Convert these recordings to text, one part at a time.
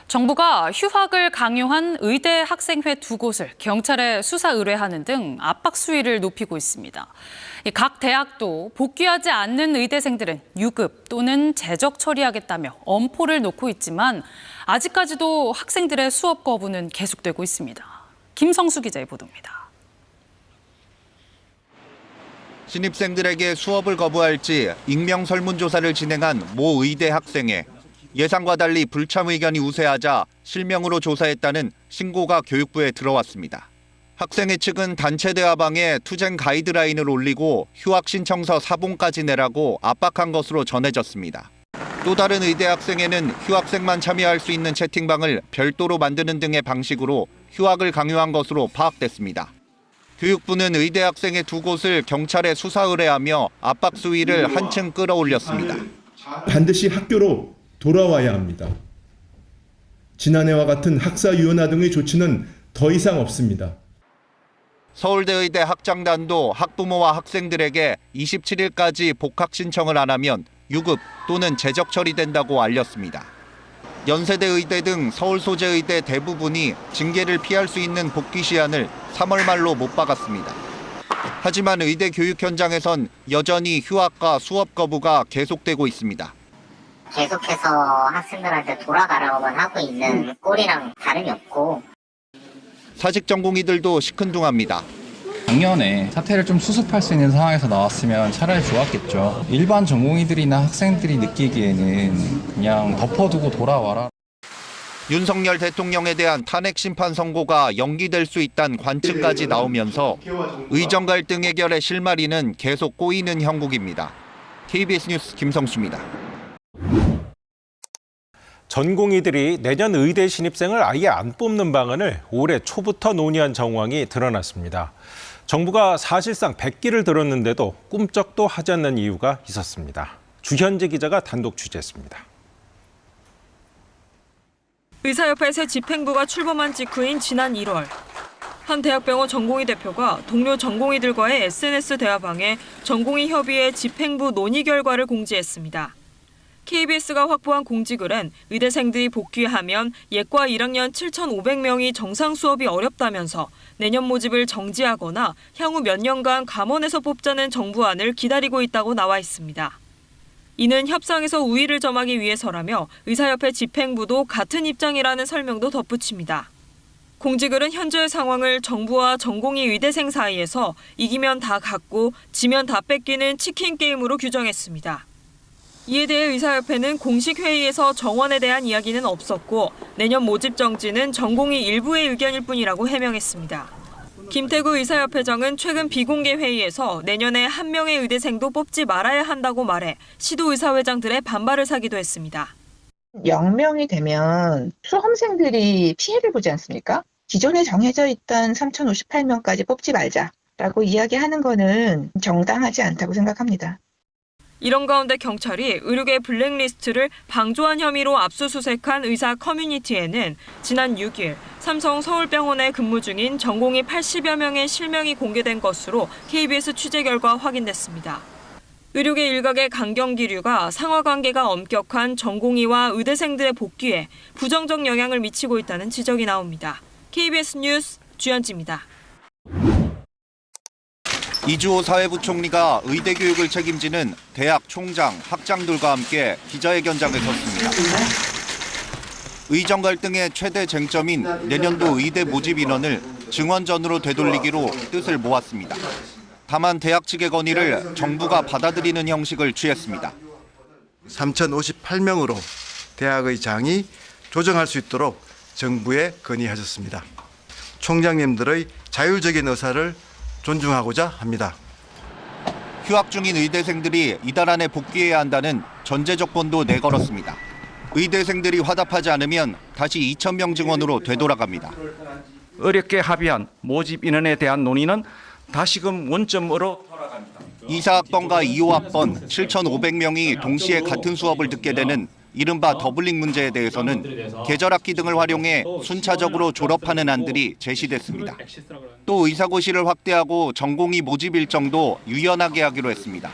정부가 휴학을 강요한 의대 학생회 2곳을 경찰에 수사 의뢰하는 등 압박 수위를 높이고 있습니다. 각 대학도 복귀하지 않는 의대생들은 유급 또는 재적 처리하겠다며 엄포를 놓고 있지만 아직까지도 학생들의 수업 거부는 계속되고 있습니다. 김성수 기자의 보도입니다. 신입생들에게 수업을 거부할지 익명 설문조사를 진행한 모 의대 학생회. 예상과 달리 불참 의견이 우세하자 실명으로 조사했다는 신고가 교육부에 들어왔습니다. 학생회 측은 단체 대화방에 투쟁 가이드라인을 올리고 휴학 신청서 사본까지 내라고 압박한 것으로 전해졌습니다. 또 다른 의대 학생회는 휴학생만 참여할 수 있는 채팅방을 별도로 만드는 등의 방식으로 휴학을 강요한 것으로 파악됐습니다. 교육부는 의대 학생회 2곳을 경찰에 수사 의뢰하며 압박 수위를 한층 끌어올렸습니다. 반드시 학교로 돌아와야 합니다. 지난해와 같은 학사 유연화 등의 조치는 더 이상 없습니다. 서울대 의대 학장단도 학부모와 학생들에게 27일까지 복학 신청을 안 하면 유급 또는 재적 처리된다고 알렸습니다. 연세대 의대 등 서울 소재 의대 대부분이 징계를 피할 수 있는 복귀 시한을 3월 말로 못 박았습니다. 하지만 의대 교육 현장에선 여전히 휴학과 수업 거부가 계속되고 있습니다. 계속해서 학생들한테 돌아가라고만 하고 있는 꼴이랑 다름이 없고. 사직 전공의들도 시큰둥합니다. 작년에 사태를 좀 수습할 수 있는 상황에서 나왔으면 차라리 좋았겠죠. 일반 전공의들이나 학생들이 느끼기에는 그냥 덮어두고 돌아와라. 윤석열 대통령에 대한 탄핵 심판 선고가 연기될 수 있다는 관측까지 나오면서 의정 갈등 해결의 실마리는 계속 꼬이는 형국입니다. KBS 뉴스 김성수입니다. 전공의들이 내년 의대 신입생을 아예 안 뽑는 방안을 올해 초부터 논의한 정황이 드러났습니다. 정부가 사실상 백기를 들었는데도 꿈쩍도 하지 않는 이유가 있었습니다. 주현재 기자가 단독 취재했습니다. 의사협회 새 집행부가 출범한 직후인 지난 1월. 한 대학병원 전공의 대표가 동료 전공의들과의 SNS 대화방에 전공의 협의회 집행부 논의 결과를 공지했습니다. KBS가 확보한 공지글엔 의대생들이 복귀하면 예과 1학년 7,500명이 정상 수업이 어렵다면서 내년 모집을 정지하거나 향후 몇 년간 감원에서 뽑자는 정부안을 기다리고 있다고 나와 있습니다. 이는 협상에서 우위를 점하기 위해서라며 의사협회 집행부도 같은 입장이라는 설명도 덧붙입니다. 공지글은 현재의 상황을 정부와 전공의 의대생 사이에서 이기면 다 갖고 지면 다 뺏기는 치킨 게임으로 규정했습니다. 이에 대해 의사협회는 공식 회의에서 정원에 대한 이야기는 없었고 내년 모집 정지는 전공의 일부의 의견일 뿐이라고 해명했습니다. 김태구 의사협회장은 최근 비공개 회의에서 내년에 한 명의 의대생도 뽑지 말아야 한다고 말해 시도의사회장들의 반발을 사기도 했습니다. 0명이 되면 수험생들이 피해를 보지 않습니까? 기존에 정해져 있던 3,058명까지 뽑지 말자라고 이야기하는 거는 정당하지 않다고 생각합니다. 이런 가운데 경찰이 의료계 블랙리스트를 방조한 혐의로 압수수색한 의사 커뮤니티에는 지난 6일 삼성 서울병원에 근무 중인 전공의 80여 명의 실명이 공개된 것으로 KBS 취재 결과 확인됐습니다. 의료계 일각의 강경 기류가 상하관계가 엄격한 전공의와 의대생들의 복귀에 부정적 영향을 미치고 있다는 지적이 나옵니다. KBS 뉴스 주현지입니다. 이주호 사회부총리가 의대 교육을 책임지는 대학 총장, 학장들과 함께 기자회견장에 섰습니다. 의정 갈등의 최대 쟁점인 내년도 의대 모집 인원을 증원전으로 되돌리기로 뜻을 모았습니다. 다만 대학 측의 건의를 정부가 받아들이는 형식을 취했습니다. 3,058명으로 대학의 장이 조정할 수 있도록 정부에 건의하셨습니다. 총장님들의 자율적인 의사를 존중하고자 합니다. 휴학 중인 의대생들이 이달 안에 복귀해야 한다는 전제적 본도 내걸었습니다. 의대생들이 화답하지 않으면 다시 2,000명 증원으로 되돌아갑니다. 어렵게 합의한 모집 인원에 대한 논의는 다시금 원점으로 돌아갑니다. 2사학번과 2호학번 7,500명이 동시에 같은 수업을 듣게 되는 이른바 더블링 문제에 대해서는 계절학기 등을 활용해 순차적으로 졸업하는 안들이 제시됐습니다. 또 의사고시를 확대하고 전공의 모집 일정도 유연하게 하기로 했습니다.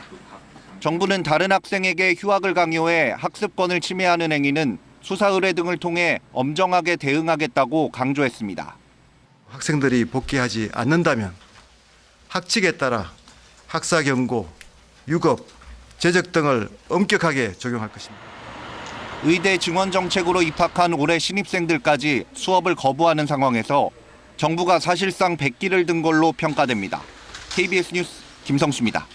정부는 다른 학생에게 휴학을 강요해 학습권을 침해하는 행위는 수사 의뢰 등을 통해 엄정하게 대응하겠다고 강조했습니다. 학생들이 복귀하지 않는다면 학칙에 따라 학사 경고, 유급, 제적 등을 엄격하게 적용할 것입니다. 의대 증원 정책으로 입학한 올해 신입생들까지 수업을 거부하는 상황에서 정부가 사실상 백기를 든 걸로 평가됩니다. KBS 뉴스 김성수입니다.